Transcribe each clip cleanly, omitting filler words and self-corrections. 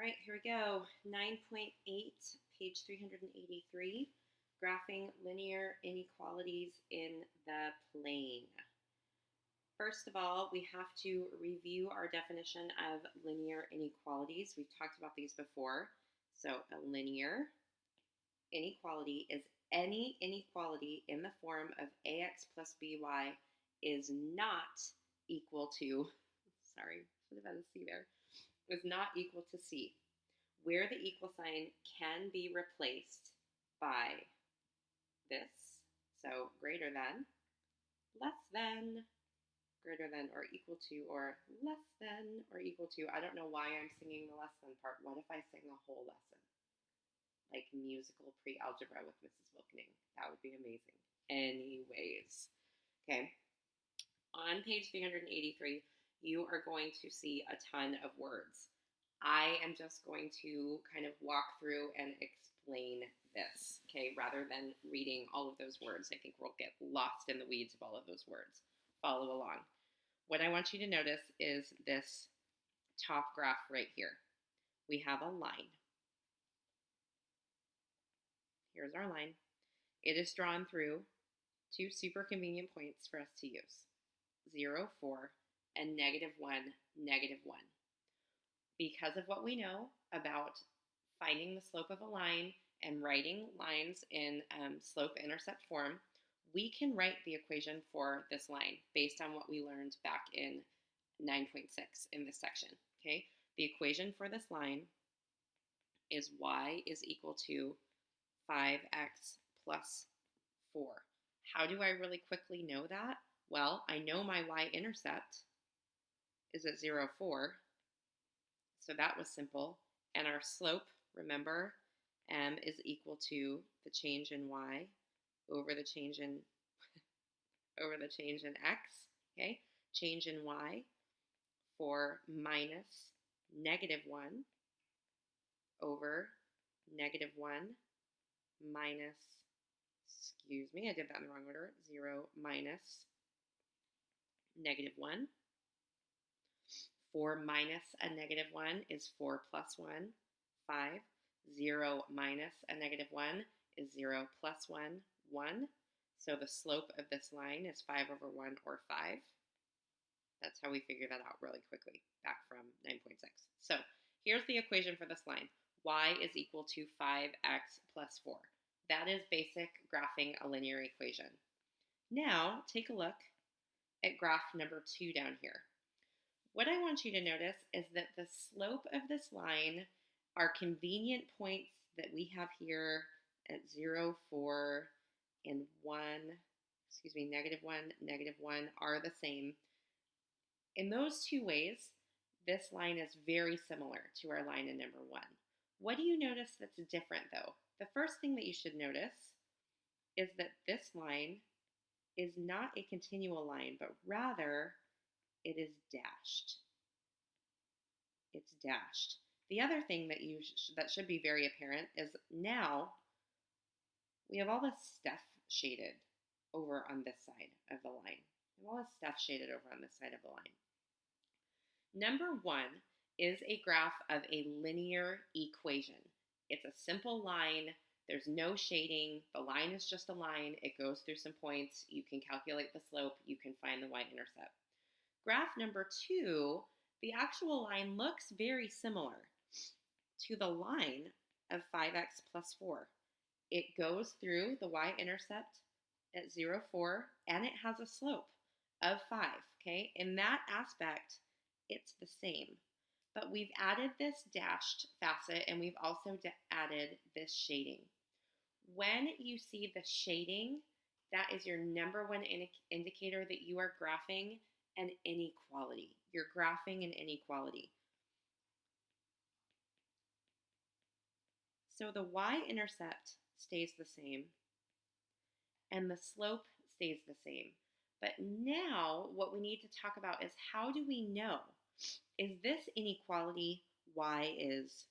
right, here we go. 9.8, page 383, graphing linear inequalities in the plane. First of all, we have to review our definition of linear inequalities. We've talked about these before. So a linear inequality is any inequality in the form of ax plus by is not equal to, sorry, should have had a C there, is not equal to C, where the equal sign can be replaced by this. So greater than, less than, greater than or equal to, or less than or equal to. I don't know why I'm singing the less than part. What if I sing the whole lesson? Like musical pre-algebra with Mrs. Wilkening. That would be amazing. Anyways, okay. On page 383, you are going to see a ton of words. I am just going to kind of walk through and explain this, okay, rather than reading all of those words. I think we'll get lost in the weeds of all of those words. Follow along. What I want you to notice is this top graph right here. We have a line. Here's our line. It is drawn through two super convenient points for us to use, 0, 4, and -1, -1. Because of what we know about finding the slope of a line and writing lines in slope-intercept form, we can write the equation for this line based on what we learned back in 9.6 in this section, okay? The equation for this line is y is equal to 5x plus 4. How do I really quickly know that? Well, I know my y-intercept is at 0, 4, so that was simple. And our slope, remember, is equal to the change in y over the change in x, okay? Change in y for minus -1 over -1 minus, excuse me, I did that in the wrong order, 0 minus -1. 4 minus a -1 is 4 plus 1, 5. 0 minus a -1 is 0 plus 1, 1. So the slope of this line is 5 over 1, or 5. That's how we figure that out really quickly, back from 9.6. So here's the equation for this line. Y is equal to 5x plus 4. That is basic graphing a linear equation. Now, take a look at graph number 2 down here. What I want you to notice is that the slope of this line are convenient points that we have here at 0, 4, and 1, -1, -1 are the same. In those two ways, this line is very similar to our line in number 1. What do you notice that's different, though? The first thing that you should notice is that this line is not a continual line, but rather it is dashed. It's dashed. The other thing that that should be very apparent is now we have all this stuff shaded over on this side of the line. We have all this stuff shaded over on this side of the line. Number 1 is a graph of a linear equation. It's a simple line. There's no shading. The line is just a line. It goes through some points. You can calculate the slope. You can find the y-intercept. Graph number 2, the actual line looks very similar to the line of 5x plus 4. It goes through the y-intercept at 0, 4, and it has a slope of 5, okay? In that aspect, it's the same. But we've added this dashed facet, and we've also added this shading. When you see the shading, that is your number 1 indicator that you are graphing an inequality. You're graphing an inequality. So the y-intercept stays the same, and the slope stays the same. But now what we need to talk about is, how do we know? Is this inequality y is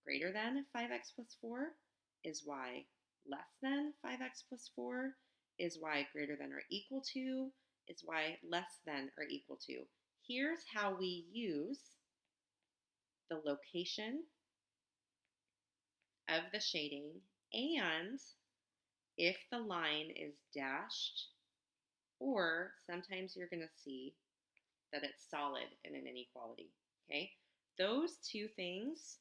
greater than 5x plus 4? Is y less than 5x plus 4? Is y greater than or equal to? Is y less than or equal to? Here's how we use the location of the shading, and if the line is dashed, or sometimes you're going to see that it's solid in an inequality, okay? Those two things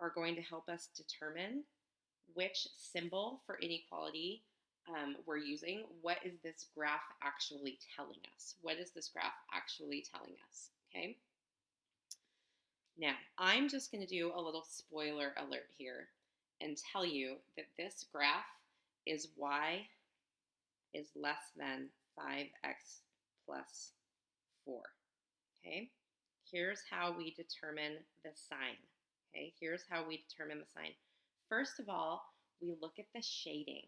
are going to help us determine which symbol for inequality we're using. What is this graph actually telling us? What is this graph actually telling us, okay? Now, I'm just going to do a little spoiler alert here and tell you that this graph is y is less than 5x plus 4, okay? Here's how we determine the sign, okay? Here's how we determine the sign. First of all, we look at the shading.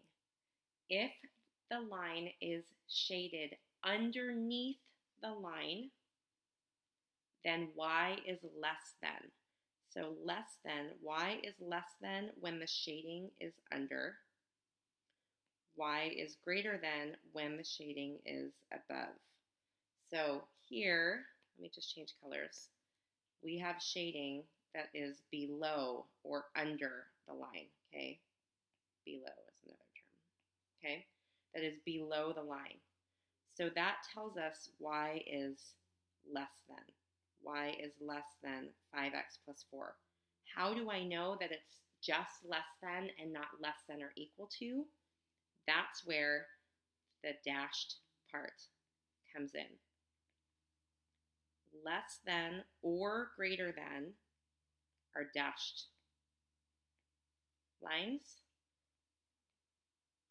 If the line is shaded underneath the line, then y is less than. So less than, y is less than when the shading is under. Y is greater than when the shading is above. So here, let me just change colors. We have shading that is below or under the line, okay? Below is another term, okay? That is below the line. So that tells us y is less than. Y is less than 5x plus 4. How do I know that it's just less than and not less than or equal to? That's where the dashed part comes in. Less than or greater than are dashed lines.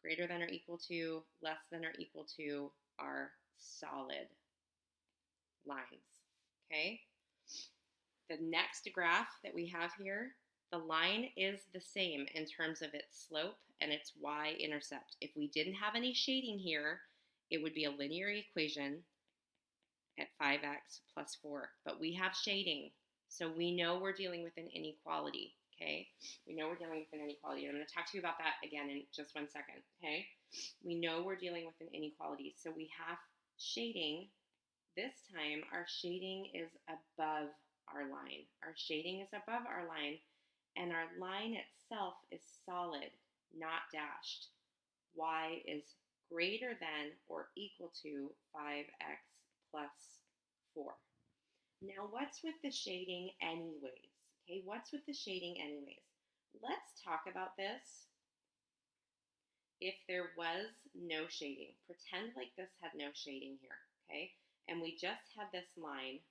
Greater than or equal to, less than or equal to are solid lines, okay? The next graph that we have here, the line is the same in terms of its slope and its y-intercept. If we didn't have any shading here, it would be a linear equation at 5x plus 4. But we have shading, so we know we're dealing with an inequality, okay? We know we're dealing with an inequality. I'm going to talk to you about that again in just 1 second, okay? We know we're dealing with an inequality, so we have shading. This time, our shading is above our line. Our shading is above our line, and our line itself is solid, not dashed. Y is greater than or equal to 5x plus 4. Now, what's with the shading anyways? Okay, what's with the shading anyways? Let's talk about this if there was no shading. Pretend like this had no shading here, okay? And we just had this line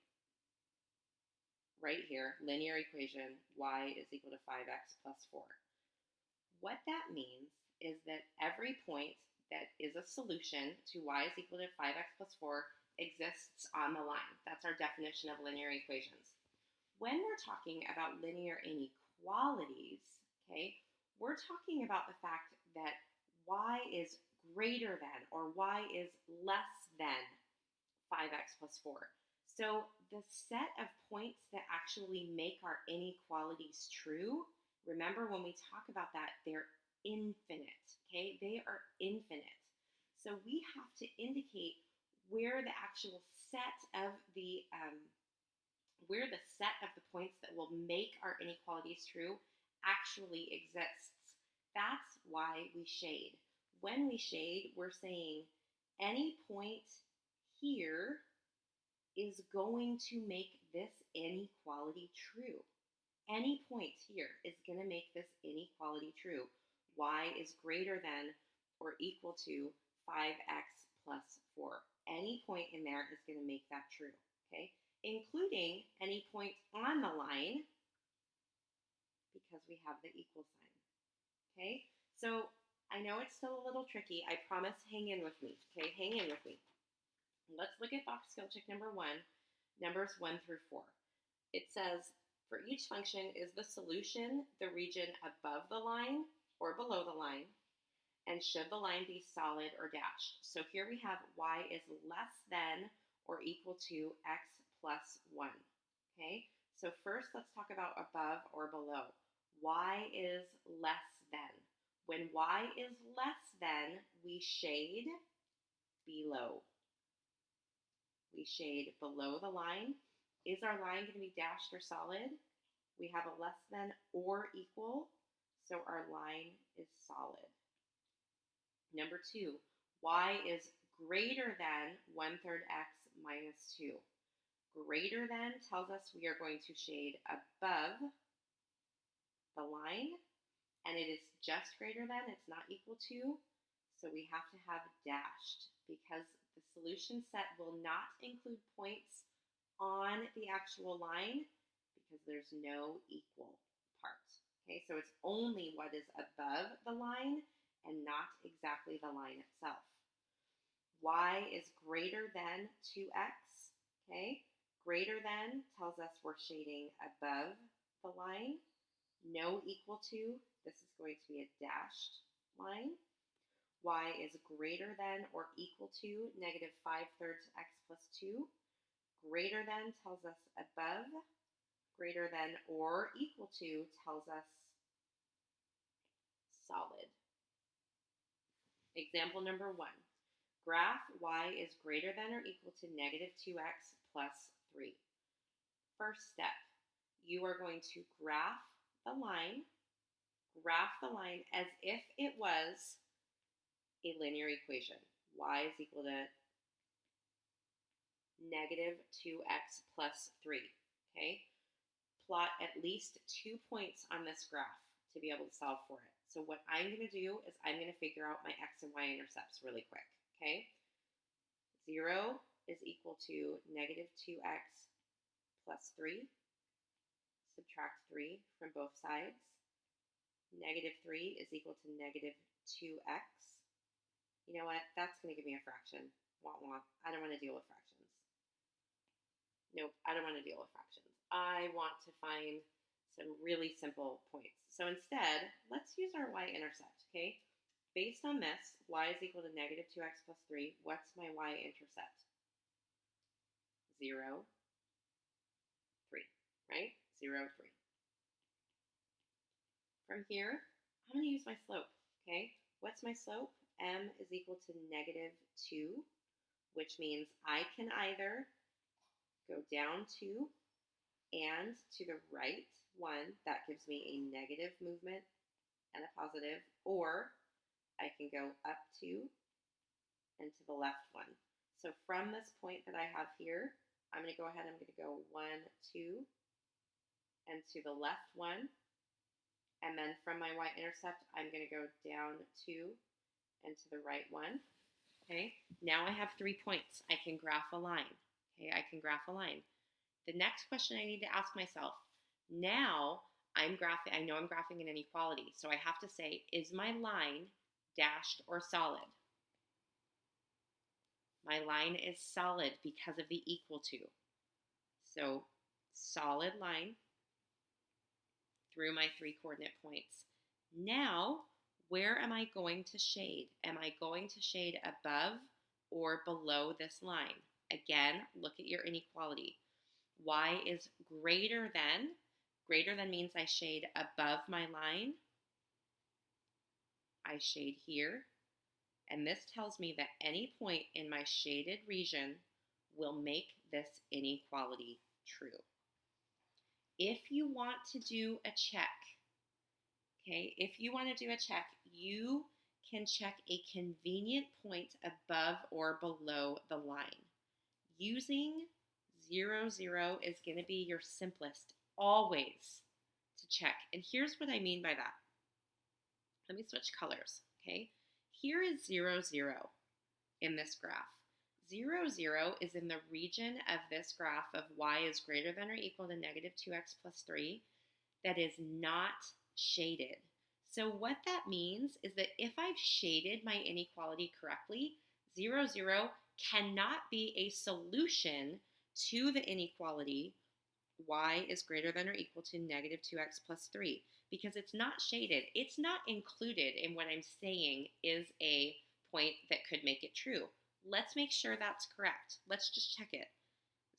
right here, linear equation, y is equal to 5x plus 4. What that means is that every point that is a solution to y is equal to 5x plus 4 exists on the line. That's our definition of linear equations. When we're talking about linear inequalities, okay, we're talking about the fact that y is greater than or y is less than 5x plus 4. So the set of points that actually make our inequalities true, remember when we talk about that, they're infinite, okay? They are infinite. So we have to indicate where the actual set of the points that will make our inequalities true actually exists. That's why we shade. When we shade, we're saying any point here is going to make this inequality true. Any point here is going to make this inequality true. Y is greater than or equal to 5x plus 4. Any point in there is going to make that true, okay? Including any point on the line because we have the equal sign, okay? So I know it's still a little tricky. I promise hang in with me, okay? Hang in with me. Let's look at box skill check number 1, numbers 1 through 4. It says, for each function, is the solution the region above the line or below the line? And should the line be solid or dashed? So here we have y is less than or equal to x plus 1. Okay, so first let's talk about above or below. Y is less than. When y is less than, we shade below. We shade below the line. Is our line going to be dashed or solid? We have a less than or equal. So our line is solid. Number 2, y is greater than 1/3 x minus 2. Greater than tells us we are going to shade above the line, and it is just greater than, it's not equal to, so we have to have dashed because the solution set will not include points on the actual line because there's no equal part. Okay, so it's only what is above the line and not exactly the line itself. Y is greater than 2x. Okay, greater than tells us we're shading above the line. No equal to, this is going to be a dashed line. Y is greater than or equal to negative 5/3 x plus 2. Greater than tells us above. Greater than or equal to tells us solid. Example number 1. Graph y is greater than or equal to negative 2x plus 3. First step, you are going to graph the line as if it was a linear equation. Y is equal to negative 2x plus 3. Okay? Plot at least 2 points on this graph to be able to solve for it. So what I'm going to do is I'm going to figure out my x and y intercepts really quick. Okay? 0 is equal to negative 2x plus 3. Subtract 3 from both sides. Negative 3 is equal to negative 2x. You know what? That's going to give me a fraction. Wah, wah. I don't want to deal with fractions. Nope, I don't want to deal with fractions. I want to find some really simple points. So instead, let's use our y-intercept, okay? Based on this, y is equal to negative 2x plus 3. What's my y-intercept? 0, 3, right? 0, 3. From here, I'm going to use my slope, okay? What's my slope? M is equal to negative 2, which means I can either go down 2 and to the right 1, that gives me a negative movement and a positive, or I can go up 2 and to the left 1. So from this point that I have here, I'm going to go ahead, I'm going to go 1, 2, and to the left 1. And then from my y-intercept, I'm going to go down 2 and to the right 1. Okay, now I have 3 points. I can graph a line. Okay, I can graph a line. The next question I need to ask myself, now I know I'm graphing an inequality, so I have to say, is my line dashed or solid? My line is solid because of the equal to. So solid line through my 3 coordinate points. Now, where am I going to shade? Am I going to shade above or below this line? Again, look at your inequality. Y is greater than. Greater than means I shade above my line. I shade here. And this tells me that any point in my shaded region will make this inequality true. If you want to do a check, okay, if you want to do a check, you can check a convenient point above or below the line. Using 0, 0 is going to be your simplest always to check. And here's what I mean by that. Let me switch colors, okay? Here is 0, 0 in this graph. 0, 0 is in the region of this graph of y is greater than or equal to negative 2x plus 3 that is not shaded. So what that means is that if I've shaded my inequality correctly, 0, 0 cannot be a solution to the inequality y is greater than or equal to negative 2x plus 3 because it's not shaded. It's not included in what I'm saying is a point that could make it true. Let's make sure that's correct. Let's just check it.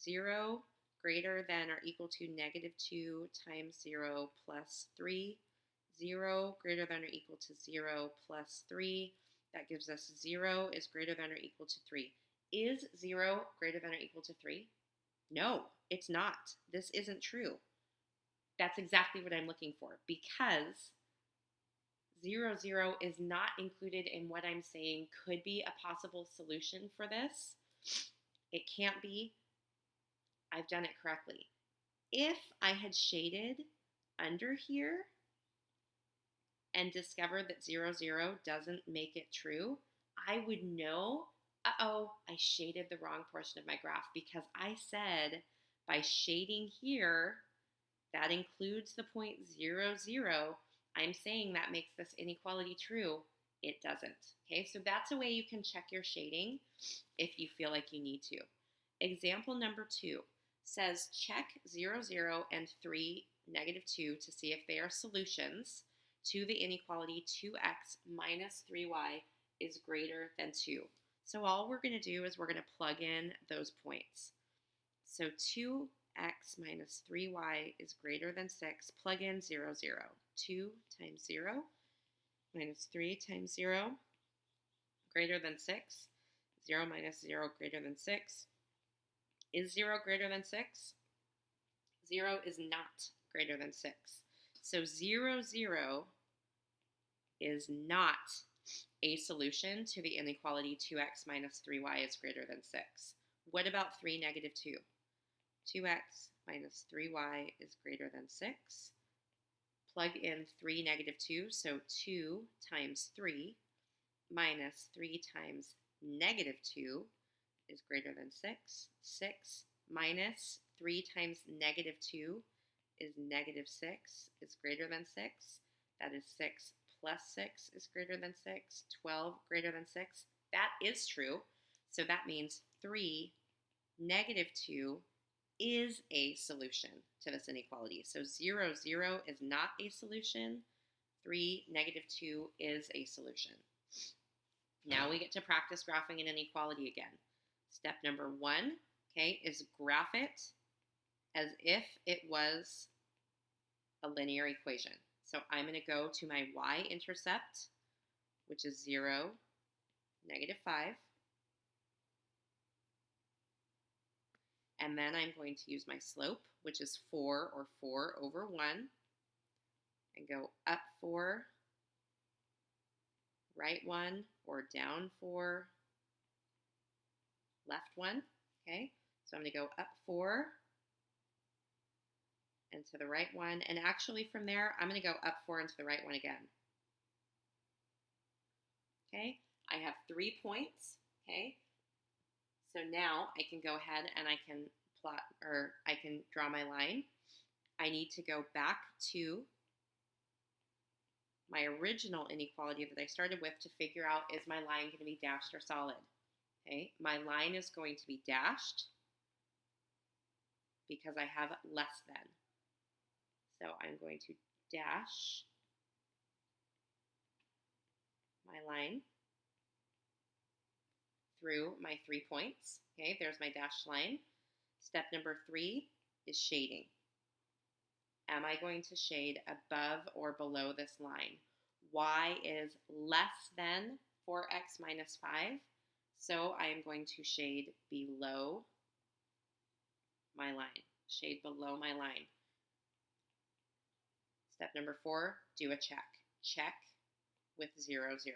0 greater than or equal to negative 2 times 0 plus 3. 0 greater than or equal to 0 plus 3. That gives us 0 is greater than or equal to 3. Is 0 greater than or equal to 3? No, it's not. This isn't true. That's exactly what I'm looking for because 0, 0 is not included in what I'm saying could be a possible solution for this. It can't be. I've done it correctly. If I had shaded under here and discovered that 0, 0 doesn't make it true, I would know, uh-oh, I shaded the wrong portion of my graph, because I said by shading here, that includes the point 0, 0. I'm saying that makes this inequality true. It doesn't. Okay, so that's a way you can check your shading if you feel like you need to. Example number 2 says check 0, 0 and 3, negative 2 to see if they are solutions to the inequality 2x minus 3y is greater than 2. So all we're going to do is we're going to plug in those points. So 2x minus 3y is greater than 6. Plug in 0, 0. 2 times 0 minus 3 times 0 greater than 6. 0 minus 0 greater than 6. Is 0 greater than 6? 0 is not greater than 6. So 0, 0 is not a solution to the inequality 2x minus 3y is greater than 6. What about 3, negative 2? 2x minus 3y is greater than 6. Plug in 3, negative 2, so 2 times 3 minus 3 times negative 2 is greater than 6. 6 minus 3 times negative 2 is negative 6 is greater than 6. That is 6 plus 6 is greater than 6. 12 greater than 6. That is true. So that means 3, negative 2 is a solution to this inequality. So 0, 0 is not a solution. 3, negative 2 is a solution. Now we get to practice graphing an inequality again. Step number 1, okay, is graph it as if it was a linear equation. So I'm going to go to my y-intercept, which is 0, negative 5. And then I'm going to use my slope, which is 4, or 4 over 1, and go up 4, right 1, or down 4, left 1. Okay, so I'm going to go up 4 and to the right 1. And actually from there, I'm going to go up 4 and to the right 1 again. Okay, I have 3 points. Okay, so now I can go ahead and I can plot, or I can draw my line. I need to go back to my original inequality that I started with to figure out, is my line going to be dashed or solid? Okay, my line is going to be dashed because I have less than. So I'm going to dash my line through my 3 points. Okay, there's my dashed line. Step number 3 is shading. Am I going to shade above or below this line? Y is less than 4x minus 5, so I am going to shade below my line. Shade below my line. Step number 4, do a check. Check with 0, 0.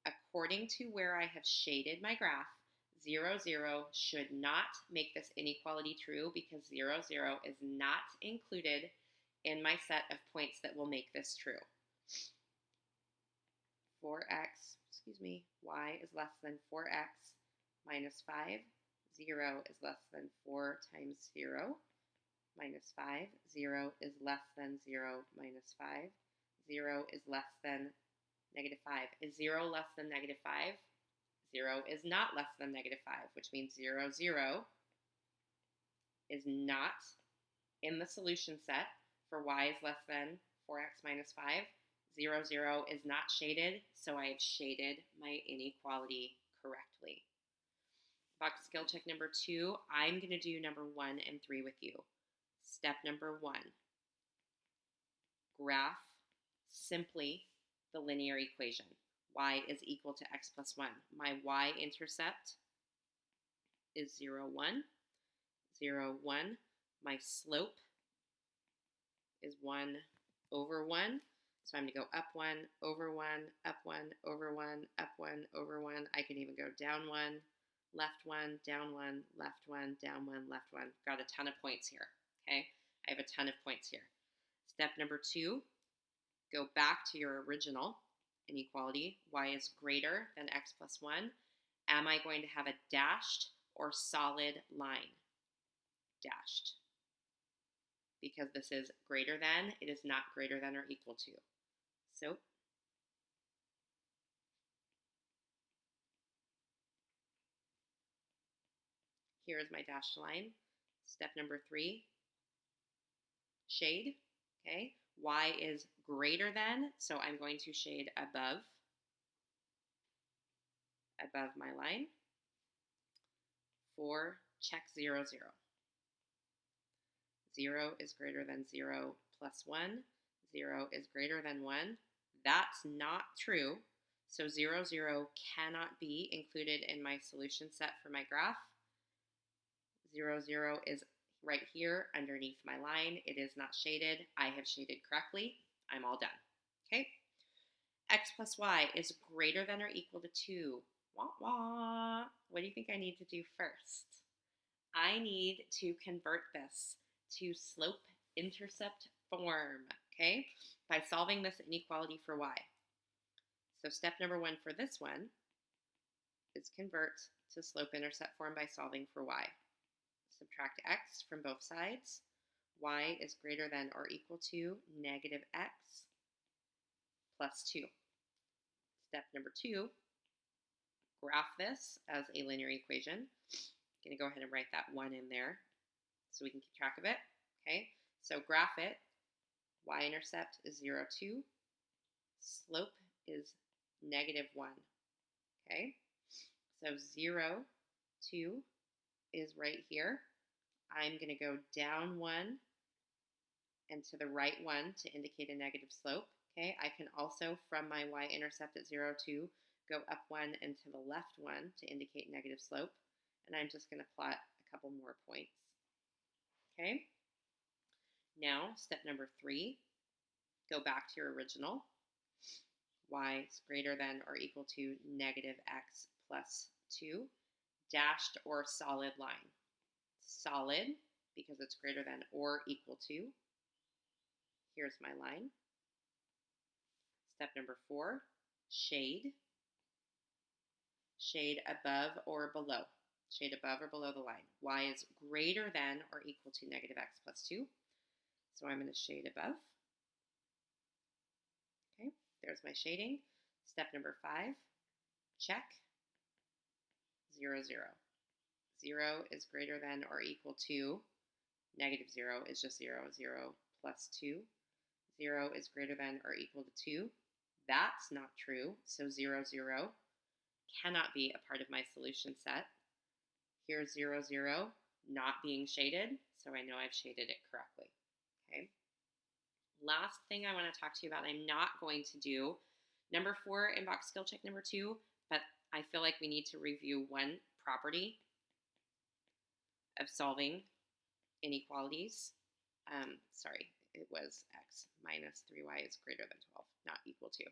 According to where I have shaded my graph, 0, 0 should not make this inequality true because 0, 0 is not included in my set of points that will make this true. y is less than 4x minus 5. 0 is less than 4 times 0 minus 5. 0 is less than 0 minus 5. 0 is less than negative 5. Is 0 less than negative 5? 0 is not less than negative 5, which means 0, 0 is not in the solution set for y is less than 4x minus 5. 0, 0 is not shaded, so I have shaded my inequality correctly. Box skill check number 2, I'm going to do number 1 and 3 with you. Step number 1, graph simply the linear equation. Y is equal to x plus 1. My y-intercept is 0, 1. 0, 1. My slope is 1 over 1. So I'm going to go up 1, over 1, up 1, over 1, up 1, over 1. I can even go down 1, left 1, down 1, left 1, down 1, left 1. Got a ton of points here, okay? I have a ton of points here. Step number 2, go back to your original inequality. Y is greater than x plus 1. Am I going to have a dashed or solid line? Dashed. Because this is greater than, it is not greater than or equal to. So here is my dashed line. Step number 3, shade. Okay, y is greater than, so I'm going to shade above my line. 4, check 0, 0. 0 is greater than 0 plus 1. 0 is greater than 1. That's not true. So 0, 0 cannot be included in my solution set for my graph. 0, 0 is right here underneath my line. It is not shaded. I have shaded correctly. I'm all done. Okay? X plus y is greater than or equal to 2. Wah, wah. What do you think I need to do first? I need to convert this to slope-intercept form, okay, by solving this inequality for y. So step number 1 for this one is convert to slope-intercept form by solving for y. Subtract x from both sides. Y is greater than or equal to negative x plus 2. Step number 2, graph this as a linear equation. I'm going to go ahead and write that 1 in there so we can keep track of it. Okay, so graph it. Y-intercept is 0, 2. Slope is negative 1. Okay, so 0, 2 is right here. I'm going to go down 1 and to the right 1 to indicate a negative slope. Okay, I can also, from my y-intercept at 0, 2, go up 1 and to the left 1 to indicate negative slope. And I'm just going to plot a couple more points. Okay, now step number 3, go back to your original. Y is greater than or equal to negative x plus 2, dashed or solid line. Solid, because it's greater than or equal to. Here's my line. Step number 4, shade. Shade above or below. Shade above or below the line. Y is greater than or equal to negative x plus 2. So I'm going to shade above. Okay, there's my shading. Step number 5, check 0, 0. 0 is greater than or equal to negative 0 is just 0, 0 plus 2. 0 is greater than or equal to 2. That's not true. So 0, 0 cannot be a part of my solution set. Here's 0, 0 not being shaded, so I know I've shaded it correctly. Okay. Last thing I want to talk to you about, I'm not going to do number 4 in box skill check number 2, but I feel like we need to review one property of solving inequalities. Sorry, it was x minus 3y is greater than 12, not equal to.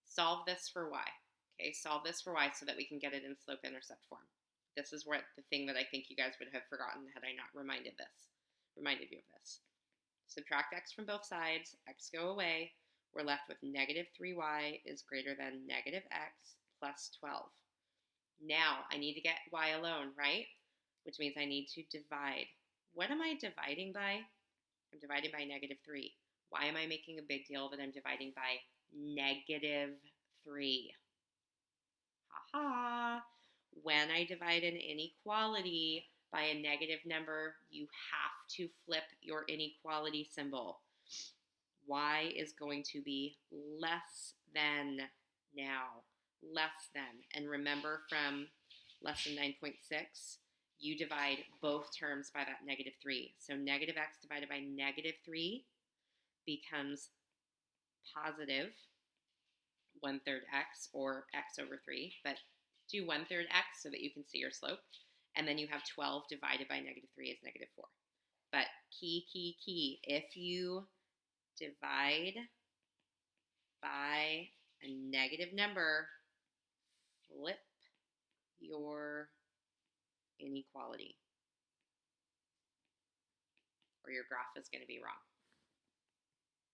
Solve this for y. Okay, solve this for y so that we can get it in slope-intercept form. This is what the thing that I think you guys would have forgotten had I not reminded you of this. Subtract x from both sides, x go away. We're left with negative 3y is greater than negative x plus 12. Now I need to get y alone, right? Which means I need to divide. What am I dividing by? I'm dividing by negative 3. Why am I making a big deal that I'm dividing by negative 3? Ha-ha! When I divide an inequality by a negative number, you have to flip your inequality symbol. Y is going to be less than now. Less than. And remember from lesson 9.6, you divide both terms by that negative 3. So negative x divided by negative 3 becomes positive 1/3 x, or x over 3, but do 1/3 x so that you can see your slope. And then you have 12 divided by negative 3 is negative 4. But key, if you divide a negative number, flip your inequality, or your graph is going to be wrong.